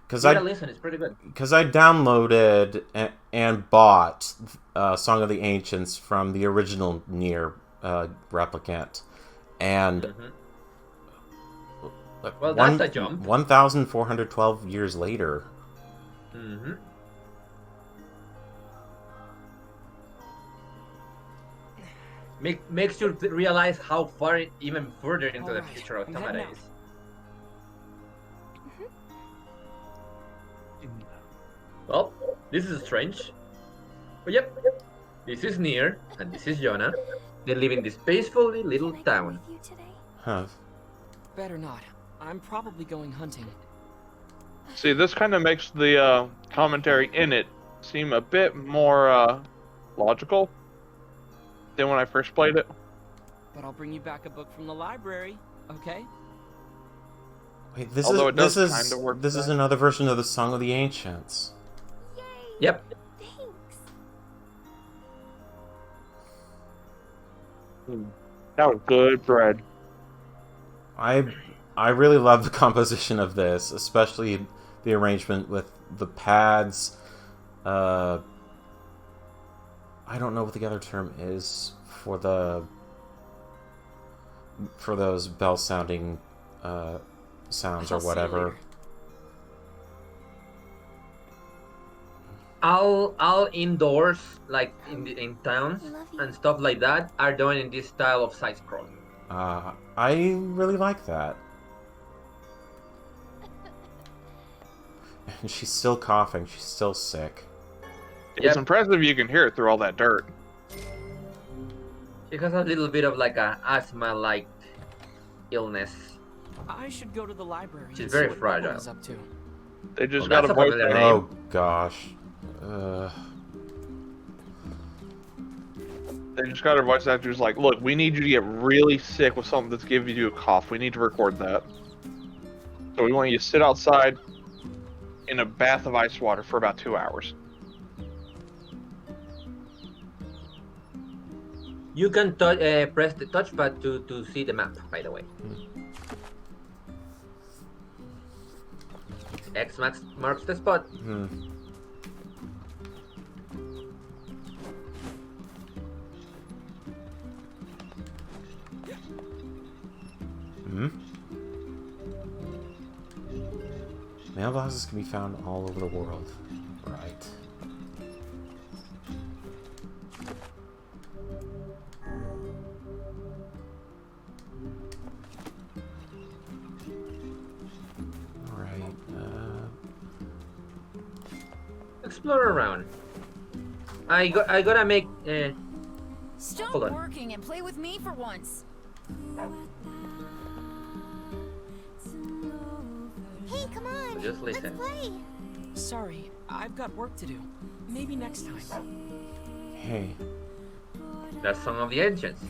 Because Give it a listen, it's pretty good. I downloaded and bought Song of the Ancients from the original NieR Replicant, and Mm-hmm. Well, that's a jump. 1,412 years later. Mm-hmm. Makes you realize how far, even further into the future Automata is. Well, this is strange. But yep, this is NieR, and this is Yonah. They live in this peacefully little town. Huh. Better not. I'm probably going hunting. See, this kind of makes the commentary in it seem a bit more logical than when I first played it. But I'll bring you back a book from the library, okay? Wait, this Although it does this kinda work this is back. another version of the Song of the Ancients. Yep. Thanks. That was good bread. I really love the composition of this, especially the arrangement with the pads. I don't know what the other term is for those bell sounding sounds or I'll see you whatever. later. All indoors, like in towns Love you. and stuff like that, are done in this style of side scroll. I really like that. And she's still coughing. She's still sick. It's Yep. impressive you can hear it through all that dirt. She has a little bit of like a asthma-like illness. I should go to the library. She's and very see what fragile. Bubble is up to. They just Well, got that's a a voice popular actor. name. Oh gosh. They just got a voice actor who's like, look, we need you to get really sick with something that's giving you a cough. We need to record that. So we want you to sit outside in a bath of ice water for about 2 hours. You can press the touchpad to see the map, by the way. X marks the spot. Mailboxes can be found all over the world. Right. Alright, Explore around. I gotta make. Stop Hold on. working and play with me for once. Hey, come on. Just listen. Let's play. Sorry, I've got work to do. Maybe next time. hey. That's Song of the Ancients.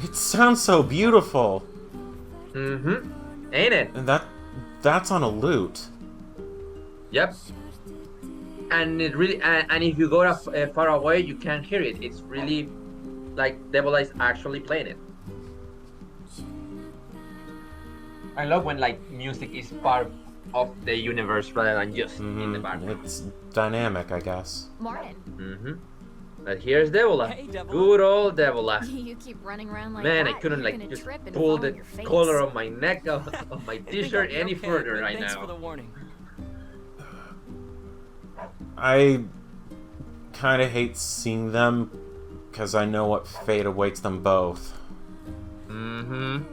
It sounds so beautiful. Mm-hmm. Ain't it? And that's on a lute. Yep. And it really, and if you go far away, you can't hear it. It's really like Devil is actually playing it. I love when like music is part of the universe rather than just in the background. It's dynamic, I guess. Martin, Mm-hmm. But here's Devola. Hey, Devola. Good old Devola. you keep running around like Man, that. I couldn't You're like gonna just trip and pull fall the on your face. collar of my neck of my I think t-shirt I'll be any okay, further but right thanks now. for the warning. I kind of hate seeing them because I know what fate awaits them both. Mm-hmm.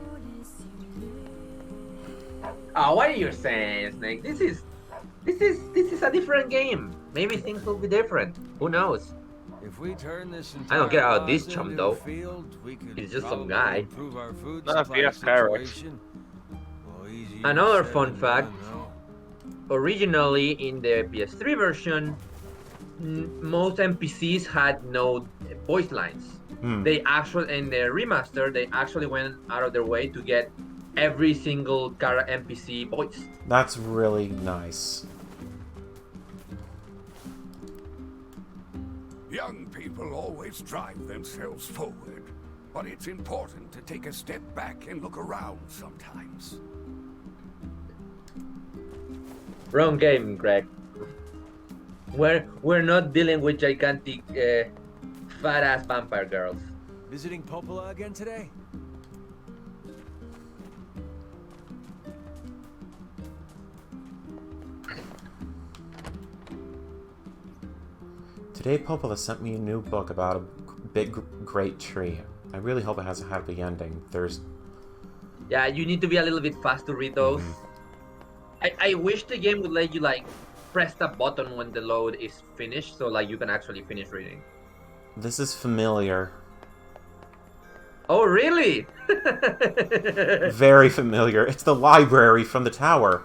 Oh, what are you saying, Snake? This is a different game. Maybe things will be different. Who knows? If we turn this I don't get entire out of this plaza chump, into though. a field, we could He's just some probably guy. improve our food Not if supply he has carrots. situation. Well, easier Another said fun than fact. done, Originally, in the PS3 version, most NPCs had no voice lines. They actually, in the remaster, they actually went out of their way to get every single NPC voice. That's really nice. Young people always drive themselves forward. but it's important to take a step back and look around sometimes. Wrong game, Greg. We're not dealing with gigantic, fat-ass vampire girls. Visiting Popola again today? Today, Popola sent me a new book about a big, great tree. I really hope it has a happy ending. Yeah, you need to be a little bit fast to read those. I wish the game would let you, like, press that button when the load is finished, so, like, you can actually finish reading. This is familiar. Oh, really? Very familiar. It's the library from the tower.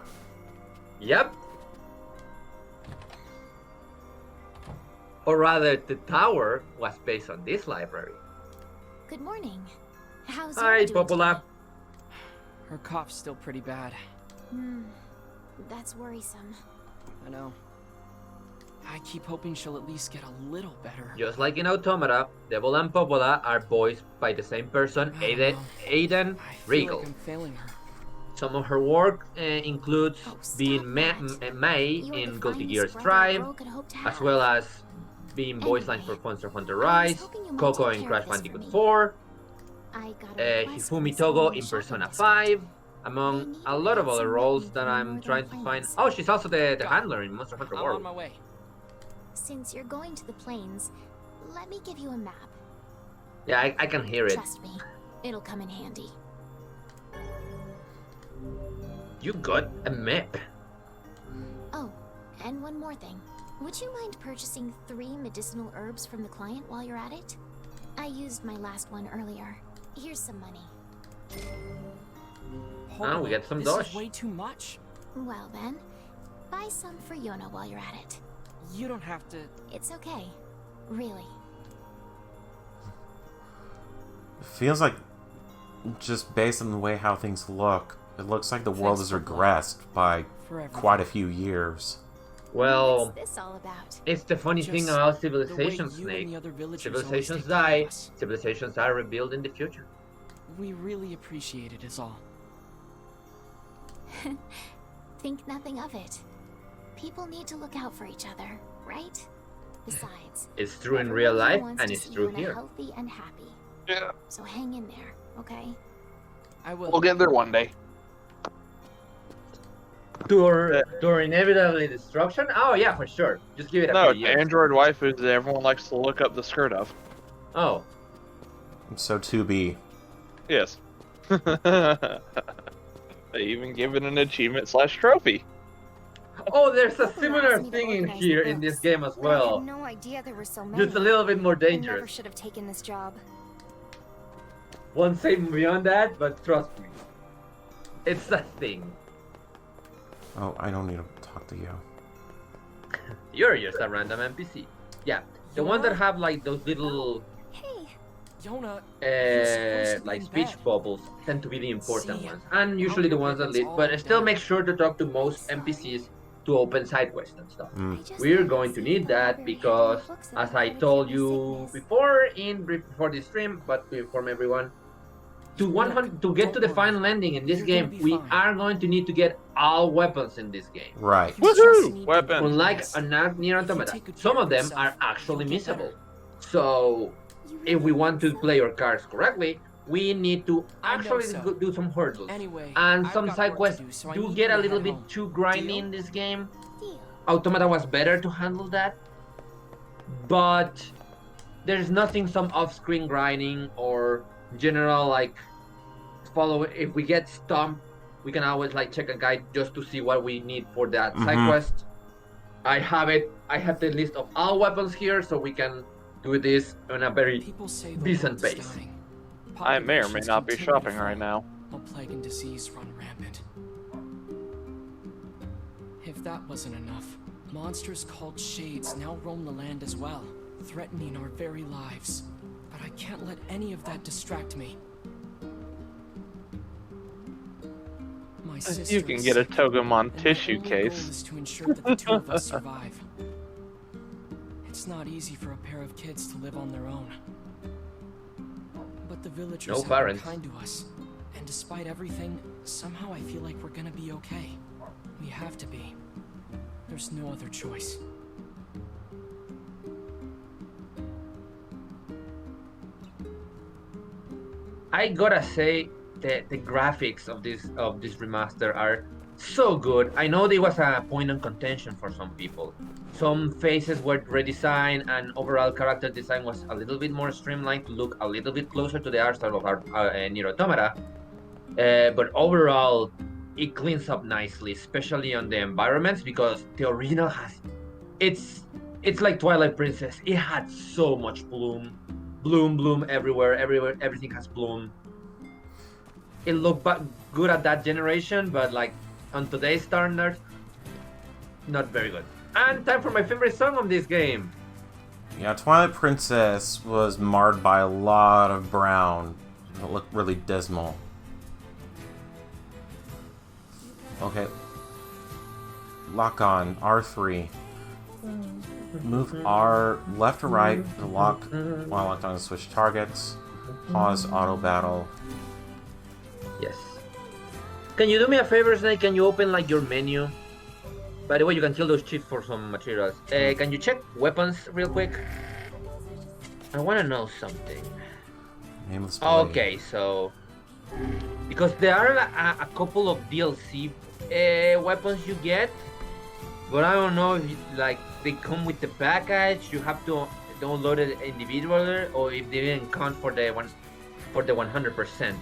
Yep. Or rather, the tower was based on this library. Good morning. How's Hi, Yonah doing Popola. today? Her cough's still pretty bad. That's worrisome. I know. I keep hoping she'll at least get a little better. Just like in Automata, Devil and Popola are voiced by the same person, I don't Aiden know. I feel Regal. like I'm failing her. Some of her work includes Oh, stop being that. May You are in the Guilty finest Gear brother a Strive, girl could hope to as have. well as being voice lines for Anyway, Monster Hunter I was Rise, hoping you might Coco take in care of Crash this for Bandicoot me. 4, I got a request from Hifumi someone Togo the in shopping Persona district. 5, They among need a lot of hands other and roles whatnot that for I'm Northern trying to find. Plains. Oh, she's also the Got it. handler in Monster Hunter I'm on World. my way. Since you're going to the plains, let me give you a map. Yeah, I can hear it. Trust me, it'll come in handy. You got a map. Oh, and one more thing. Would you mind purchasing 3 medicinal herbs from the client while you're at it? I used my last one earlier. Here's some money. We get some this dosh. is way too much. Well then, buy some for Yonah while you're at it. You don't have to. It's okay. Really. It feels like, just based on the way how things look, it looks like the world has Thanks for regressed by Forever. quite a few years. Well, What's this all about? it's the funny thing Just about the way civilizations, you and Snake. the other villagers always Civilizations take care of die, us. civilizations are rebuilt in the future. We really appreciate it, is all. Think nothing of it. People need to look out for each other, right? Besides, It's true in everyone real here life, wants and to it's see true Yonah here. healthy and happy. Yeah, So hang in there, okay? I will. we'll get there one day. To inevitably destruction? Oh yeah, for sure. Just give it a No, few it's years. Android waifus that everyone likes to look up the skirt of. Oh, So to be. Yes. They even give it an achievement/trophy. oh, there's a Nothing similar allows me to thing in organize the here in this books, game as but I well. had no idea there were so many. Just a little bit more I never dangerous. should have taken this job. Won't say beyond that, but trust me, it's a thing. Oh, I don't need to talk to you. You're just a random NPC. Yeah, the ones that have like those little Hey, Yonah, you're supposed to be like in speech bed. bubbles tend to be the important See, ones, and usually the I'll ones that get lead. all But still, done. make sure to talk to most Sorry. NPCs to open side quests and stuff. Mm. I just We're thought going I'd to see need if the that library had any because, books that as would I help told cure you sickness. before the stream, but to inform everyone, to Look, 100 to get to the don't final worry. ending in this You're gonna game, be we fine. are going to need to get all weapons in this game. Right. You just Woohoo! need to Weapon. Unlike rest. a NieR If you Automata, take good some care of them yourself, are actually you'll get missable. better. So, You if we really want to think so? play our cards correctly, we need to I know actually so. do some hurdles. Anyway, And I've some got side work quests to do, so I do need get you a to little head bit home. too grindy Deal? in this game. Deal. Automata was better to handle that, but there's nothing some off-screen grinding or general like follow. If we get stumped, we can always like check a guide just to see what we need for that side Mhm. quest. I have it. I have the list of all weapons here, so we can do this on a very People say the decent world's pace. dying. I may or may Populations not be continue to shopping right fall, now. while plague and disease run rampant. If that wasn't enough, monsters called Shades now roam the land as well, threatening our very lives. But I can't let any of that distract me. My sister You can is get a sick, Togemon and my tissue only goal case. is to ensure that the two of us survive. It's not easy for a pair of kids to live on their own. But the villagers No have been parents. kind to us. And despite everything, somehow I feel like we're gonna be okay. We have to be. There's no other choice. I gotta say that the graphics of this remaster are so good. I know there was a point of contention for some people. Some faces were redesigned, and overall character design was a little bit more streamlined to look a little bit closer to the art style of our NieR Automata. But overall, it cleans up nicely, especially on the environments, because the original has it's like Twilight Princess. It had so much bloom everywhere, everything has bloom. It looked good at that generation, but like on today's standards, not very good. And time for my favorite song of this game. Yeah, Twilight Princess was marred by a lot of brown. It looked really dismal. Okay. Lock on R3. Move R left or right to lock while locked on to switch targets. Pause auto battle. Yes. Can you do me a favor, Snake? Can you open like your menu? By the way, you can kill those chiefs for some materials. Can you check weapons real quick? I want to know something. Nameless blade. Okay, so because there are a couple of DLC weapons you get, but I don't know if like they come with the package. You have to download it individually, or if they didn't count for the 100%.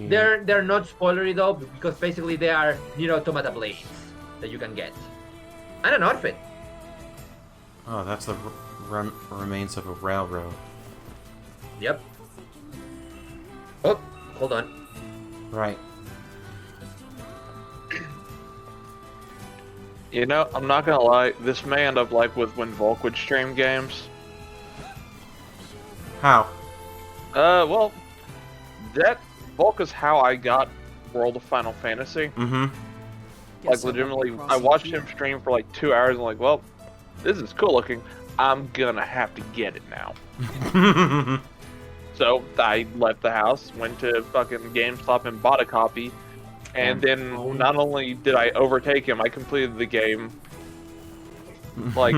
They're not spoilery though, because basically they are NieR Automata blades that you can get, and an outfit. Oh, that's the remains of a railroad. Yep. Oh, hold on. Right. You know, I'm not gonna lie, this may end up like with when Volk would stream games. How? Well, that Volk is how I got World of Final Fantasy. Mm-hmm. Like, legitimately, I watched him stream for like 2 hours and like, well, this is cool looking. I'm gonna have to get it now. So I left the house, went to fucking GameStop and bought a copy. And then not only did I overtake him, I completed the game like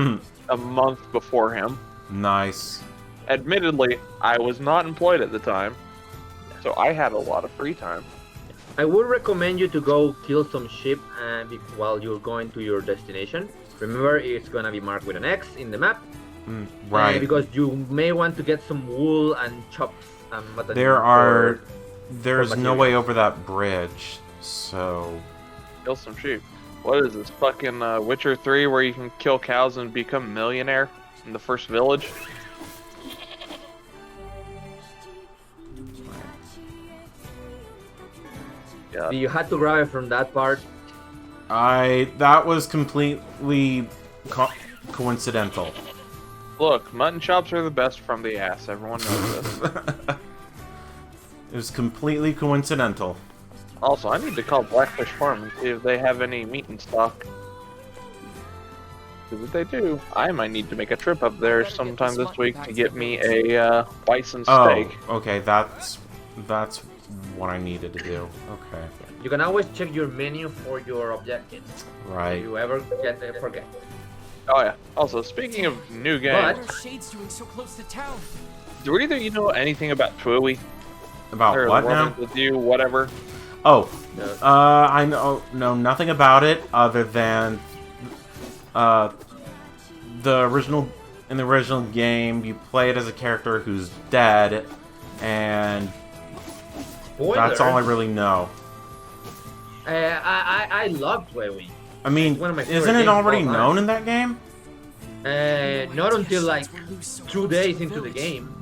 a month before him. Nice. Admittedly, I was not employed at the time, so I had a lot of free time. I would recommend you to go kill some sheep while you're going to your destination. Remember, it's gonna be marked with an X in the map. Right. Because you may want to get some wool and chops. There's no way over that bridge, so... Kill some sheep. What is this, fucking Witcher 3 where you can kill cows and become a millionaire in the first village? Yeah. You had to grab it from that part. That was completely coincidental. Look, mutton chops are the best from the ass. Everyone knows this. It was completely coincidental. Also, I need to call Blackfish Farm and see if they have any meat in stock. Because if they do, I might need to make a trip up there sometime this week to get me a bison steak. Oh, okay, that's what I needed to do. Okay. You can always check your menu for your objectives. Right. If you ever forget. Oh yeah. Also, speaking of new games, What are Shades doing so close to town? do either of you know anything about Twiwi? About Or what Woman now? With you, whatever. Oh, I know nothing about it other than in the original game you play it as a character who's dead, and Spoiler. that's all I really know. I love Twiwi. I mean, One of my favorite isn't it games already of all time. known in that game? Not until like 2 days into the game.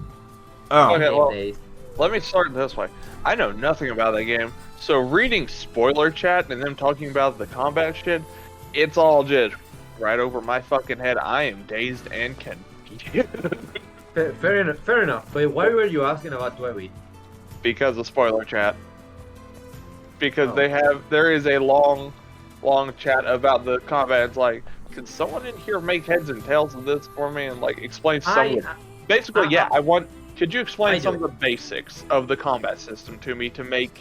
Oh, Okay, well, Days. let me start this way. I know nothing about that game, so reading spoiler chat and them talking about the combat shit, it's all just right over my fucking head. I am dazed and confused. Fair enough. But why were you asking about Twiwi? Because of spoiler chat. Because Oh. there is a long chat about the combat. It's like, could someone in here make heads and tails of this for me and like explain some of the basically, yeah. Could you I explain do some of it. the basics of the combat system to me to make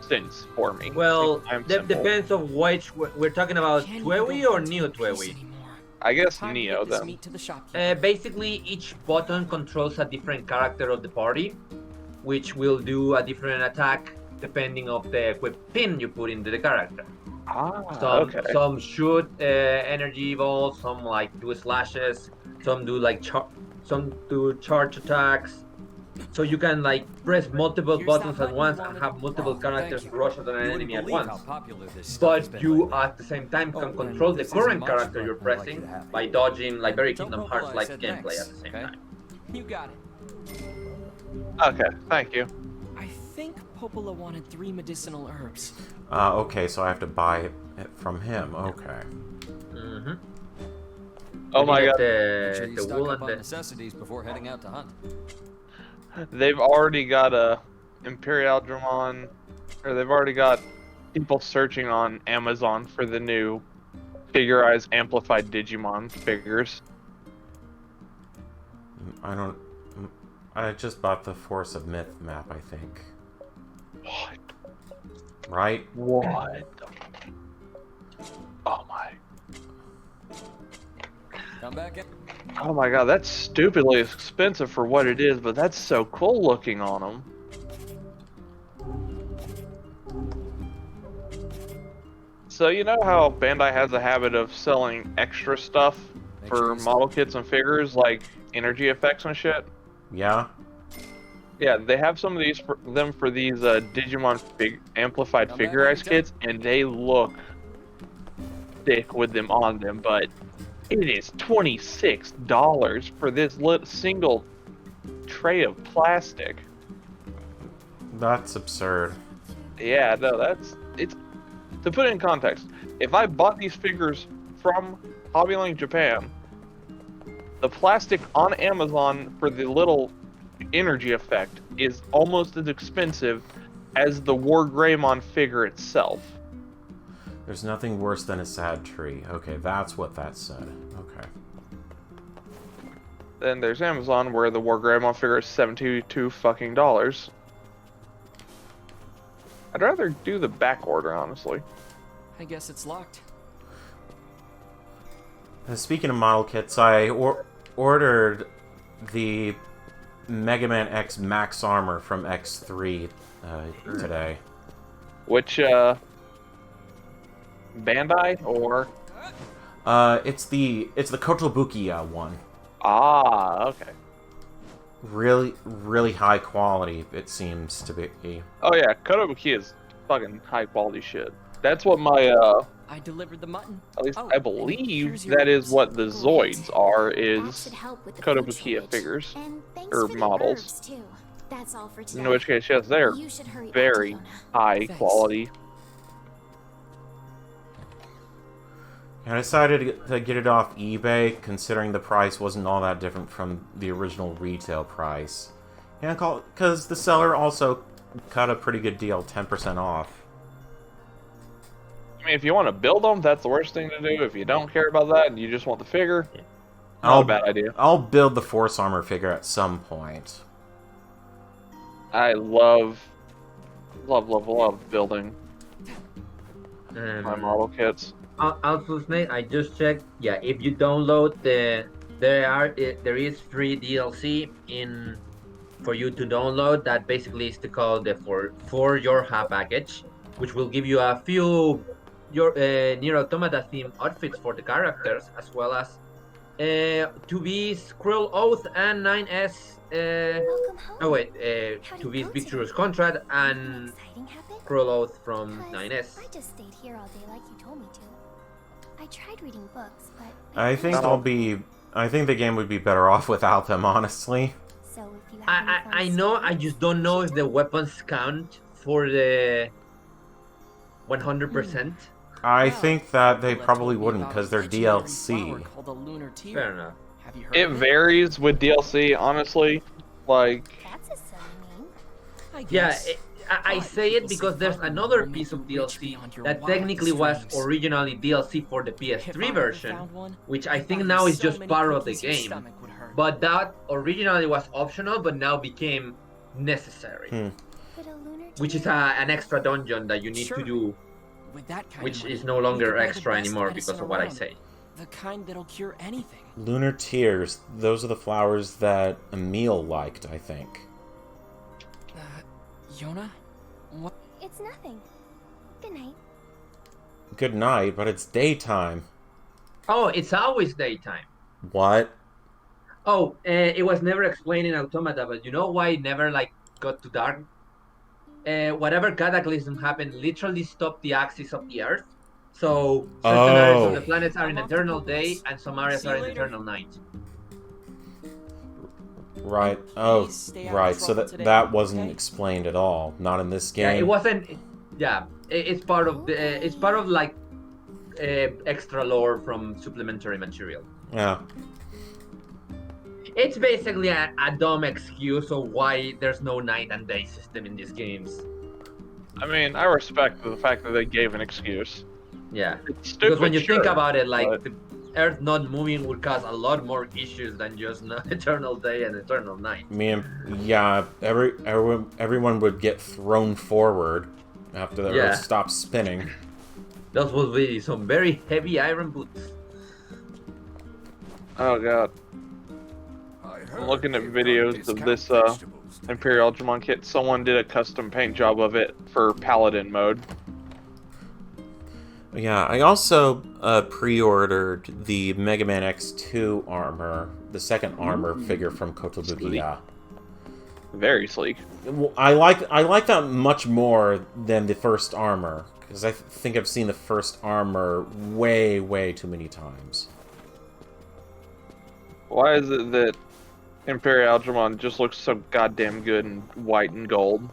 sense for me? Well, I'm simple. depends on which we're talking about, Can't even TWEWY go or into Neo one piece TWEWY. anymore. I guess Time to Neo get this then. meat to the shopkeeper. Basically, each button controls a different character of the party, which will do a different attack depending of the equip pin you put into the character. Okay. Some shoot energy balls, some like do slashes, some do like some do charge attacks. So you can like press multiple Here's buttons that at button once you and wanted. have multiple Oh, characters thank you. rush at an You enemy wouldn't at believe once. how popular this stuff has But been you lately. at the same time can Oh, control the this current isn't character much, you're but I'd like pressing you to have by it. dodging like very Tell Kingdom Popola Hearts I like said gameplay thanks, at the same okay? time. You got it. Okay. Thank you. I think Popola wanted 3 medicinal herbs. Okay, so I have to buy it from him. Okay. Mm-hmm. Oh my god. Make sure you The stock wool up and on the necessities before heading out to hunt. They've already got a Imperial Dramon, or they've already got people searching on Amazon for the new Figurized Amplified Digimon figures. I just bought the Force of Myth map, I think. What? Right? What? Oh my. Come back in. Oh my god, that's stupidly expensive for what it is, but that's so cool looking on them. So you know how Bandai has a habit of selling extra stuff Make for sure you model kits and figures, like energy effects and shit? Yeah? Yeah, they have some of these for these Digimon amplified Come back figure ice anytime. kits, and they look thick with them on them, but it is $26 for this single tray of plastic. That's absurd. Yeah, no, it's to put it in context. If I bought these figures from Hobbylink Japan, the plastic on Amazon for the little energy effect is almost as expensive as the War Greymon figure itself. There's nothing worse than a sad tree. Okay, that's what that said. Okay. Then there's Amazon, where the War Greymon figure is $72 fucking dollars. I'd rather do the back order, honestly. I guess it's locked. Speaking of model kits, I ordered the Mega Man X Max Armor from X3 today. Which, Bandai, or? It's the Kotobukiya one. Ah, okay. Really high quality, it seems to be. Oh yeah, Kotobuki is fucking high quality shit. That's what my, I delivered the mutton. at least Oh, I and believe here's your that is herbs. what the Zoids are, That is should help with the food Kotobukiya shortage. figures. And thanks or for the models. herbs, too. That's all for today. In which case, yes, they're You should hurry back to very Yonah. high Thanks. quality. And I decided to get it off eBay, considering the price wasn't all that different from the original retail price. And because the seller also cut a pretty good deal, 10% off. I mean, if you want to build them, that's the worst thing to do. If you don't care about that and you just want the figure, not a bad idea. I'll build the Force Armor figure at some point. I love building my model kits. Also, Snake, I just checked. Yeah, if you download there is free DLC for you to download. That basically is to call the for your package, which will give you a few NieR Automata theme outfits for the characters, as well as 2B's Cruel Oath and 9S. Welcome home. Oh wait, How'd it 2B's go Victorious today? Contract Anything and exciting happen? Cruel Oath from 'Cause 9S. I just stayed here all day like you told me to. I tried reading books, but I think the game would be better off without them, honestly. So if you have any fun I know. I stories, just don't know if the weapons count for the 100%. I Well, think that they Popola probably told me wouldn't about because a they're legendary DLC. flower called a lunar tear. Fair enough. Have you heard It of varies with DLC, honestly. Like, That's a silly name. I Yeah, guess. I But say it people because say there's Father another will make piece you of rich DLC beyond your that technically was wildest dreams. originally DLC for the If I PS3 ever version, found one, which I think thought now is so just many part of the cookies your game. stomach would hurt. But that originally was optional, but now became necessary. But a lunar Which is tear- an extra dungeon that you need Sure. to do, With that kind which of money, is no we longer could buy the extra best anymore medicine because of what I around. say. The kind that'll cure anything. Lunar tears. Those are the flowers that Emil liked, I think. Yonah? What? It's nothing. Good night. Good night, but it's daytime. Oh, it's always daytime. What? Oh, it was never explained in Automata, but you know why it never like got to dark? Whatever cataclysm happened literally stopped the axis of the Earth. So certain areas of the planets are in I'm off to eternal day, Populous. and some areas See are you in later. eternal night. Right. Please Oh, stay out of right. So trouble that today, that wasn't okay? explained at all. Not in this Yeah, game. it wasn't. Yeah, it's part of the. It's part of like extra lore from supplementary material. Yeah. It's basically a dumb excuse of why there's no night and day system in these games. I mean, I respect the fact that they gave an excuse. Yeah, It's stupid, because when you think sure, about it, like but- the Earth not moving would cause a lot more issues than just eternal day and eternal night. Yeah, everyone would get thrown forward after the Yeah. Earth stopped spinning. Those would be some very heavy iron boots. Oh god. I I'm heard looking at they've got videos of discount this vegetables today. Imperial Ultramon kit. Someone did a custom paint job of it for Paladin mode. Yeah, I also pre-ordered the Mega Man X2 armor, the second armor figure from Kotobukiya. Very sleek. Well, I like that much more than the first armor, because I think I've seen the first armor way too many times. Why is it that Imperial Ultramon just looks so goddamn good in white and gold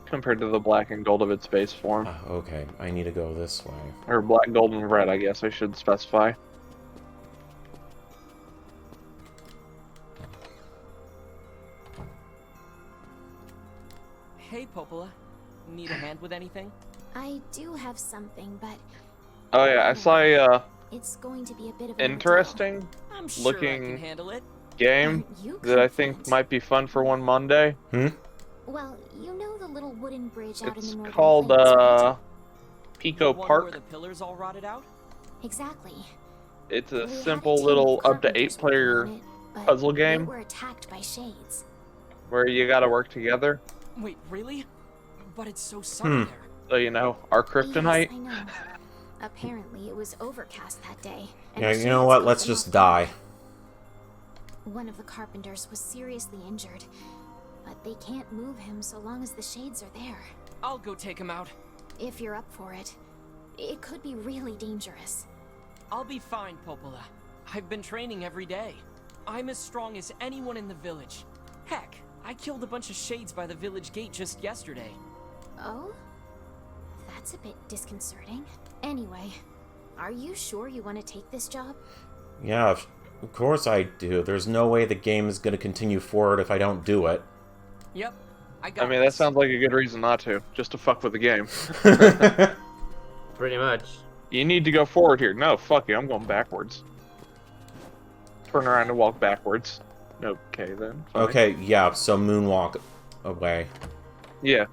compared to the black and gold of its base form? Okay, I need to go this way. Or black, gold, and red, I guess I should specify. Hey, Popola. Need a hand with anything? I do have something, but Oh yeah, I saw a it's going to be a bit of an interesting I'm sure I looking can handle it. game You that I confident? think might be fun for one Monday. Well, you know the little wooden bridge out It's in the northern called plains, right? Pico The one Park. where the pillars all rotted out? Exactly. It's We a had simple team of little up to carpenters 8 player working on it, but puzzle they game were attacked by shades. where you gotta work together. Wait, really? But it's so sunny there. So you know, our kryptonite. Yes, I know. Apparently, it was overcast that day. and Yeah, the you know shades what? cut Let's them just off. die. One of the carpenters was seriously injured, but they can't move him so long as the shades are there. I'll go take him out. If you're up for it, it could be really dangerous. I'll be fine, Popola. I've been training every day. I'm as strong as anyone in the village. Heck, I killed a bunch of shades by the village gate just yesterday. Oh? That's a bit disconcerting. Anyway, are you sure you want to take this job? Yeah, of course I do. There's no way the game is going to continue forward if I don't do it. Yep, I got I mean, that this. sounds like a good reason not to. Just to fuck with the game. Pretty much. You need to go forward here. No, fuck you. I'm going backwards. Turn around and walk backwards. Okay, then. Fine. Okay, yeah, so moonwalk away. Yeah.